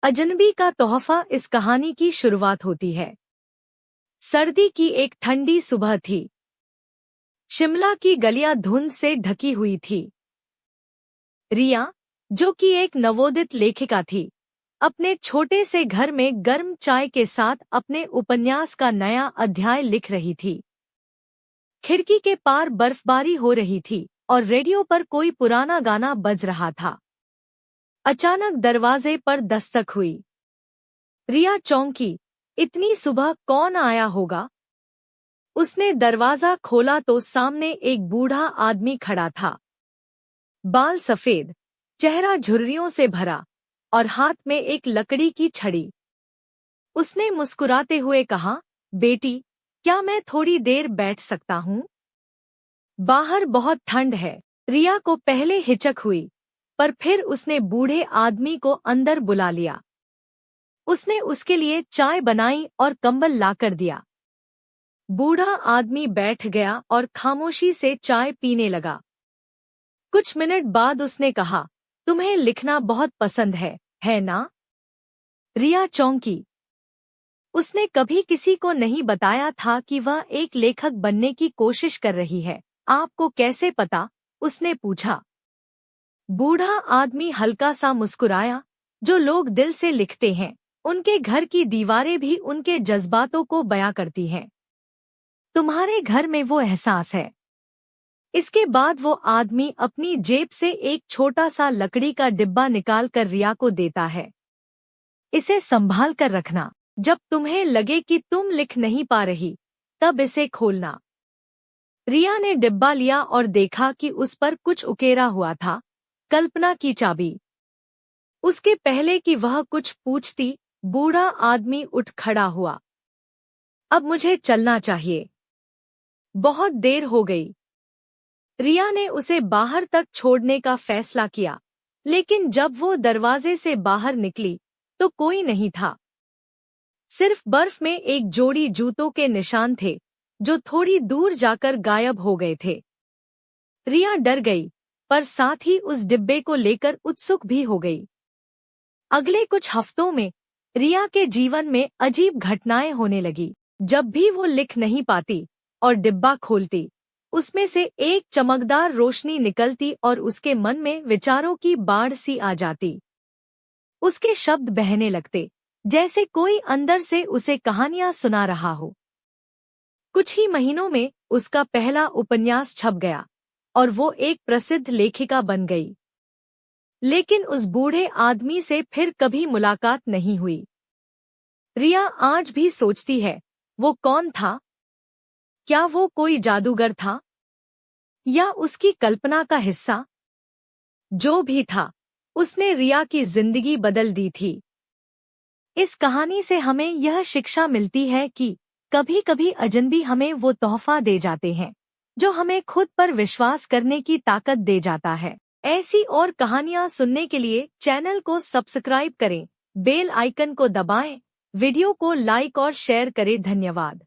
अजनबी का तोहफा इस कहानी की शुरुआत होती है। सर्दी की एक ठंडी सुबह थी। शिमला की गलियां धुंध से ढकी हुई थी। रिया, जो कि एक नवोदित लेखिका थी, अपने छोटे से घर में गर्म चाय के साथ अपने उपन्यास का नया अध्याय लिख रही थी। खिड़की के पार बर्फबारी हो रही थी और रेडियो पर कोई पुराना गाना बज रहा था। अचानक दरवाजे पर दस्तक हुई। रिया चौंकी। इतनी सुबह कौन आया होगा? उसने दरवाजा खोला तो सामने एक बूढ़ा आदमी खड़ा था। बाल सफेद, चेहरा झुर्रियों से भरा और हाथ में एक लकड़ी की छड़ी। उसने मुस्कुराते हुए कहा, बेटी, क्या मैं थोड़ी देर बैठ सकता हूँ? बाहर बहुत ठंड है। रिया को पहले हिचक हुई, पर फिर उसने बूढ़े आदमी को अंदर बुला लिया। उसने उसके लिए चाय बनाई और कंबल लाकर दिया। बूढ़ा आदमी बैठ गया और खामोशी से चाय पीने लगा। कुछ मिनट बाद उसने कहा, तुम्हें लिखना बहुत पसंद है ना? रिया चौंकी। उसने कभी किसी को नहीं बताया था कि वह एक लेखक बनने की कोशिश कर रही है। आपको कैसे पता? उसने पूछा। बूढ़ा आदमी हल्का सा मुस्कुराया। जो लोग दिल से लिखते हैं, उनके घर की दीवारें भी उनके जज्बातों को बयां करती हैं। तुम्हारे घर में वो एहसास है। इसके बाद वो आदमी अपनी जेब से एक छोटा सा लकड़ी का डिब्बा निकाल कर रिया को देता है। इसे संभाल कर रखना। जब तुम्हें लगे कि तुम लिख नहीं पा रही, तब इसे खोलना। रिया ने डिब्बा लिया और देखा कि उस पर कुछ उकेरा हुआ था, कल्पना की चाबी। उसके पहले कि वह कुछ पूछती, बूढ़ा आदमी उठ खड़ा हुआ। अब मुझे चलना चाहिए। बहुत देर हो गई। रिया ने उसे बाहर तक छोड़ने का फैसला किया, लेकिन जब वो दरवाजे से बाहर निकली तो कोई नहीं था। सिर्फ बर्फ में एक जोड़ी जूतों के निशान थे, जो थोड़ी दूर जाकर गायब हो गए थे। रिया डर गई, पर साथ ही उस डिब्बे को लेकर उत्सुक भी हो गई। अगले कुछ हफ्तों में रिया के जीवन में अजीब घटनाएं होने लगी। जब भी वो लिख नहीं पाती और डिब्बा खोलती, उसमें से एक चमकदार रोशनी निकलती और उसके मन में विचारों की बाढ़ सी आ जाती। उसके शब्द बहने लगते, जैसे कोई अंदर से उसे कहानियां सुना रहा हो। कुछ ही महीनों में उसका पहला उपन्यास छप गया और वो एक प्रसिद्ध लेखिका बन गई। लेकिन उस बूढ़े आदमी से फिर कभी मुलाकात नहीं हुई। रिया आज भी सोचती है, वो कौन था? क्या वो कोई जादूगर था या उसकी कल्पना का हिस्सा? जो भी था, उसने रिया की जिंदगी बदल दी थी। इस कहानी से हमें यह शिक्षा मिलती है कि कभी कभी अजनबी हमें वो तोहफा दे जाते हैं जो हमें खुद पर विश्वास करने की ताकत दे जाता है। ऐसी और कहानियां सुनने के लिए चैनल को सब्सक्राइब करें, बेल आइकन को दबाएं, वीडियो को लाइक और शेयर करें। धन्यवाद।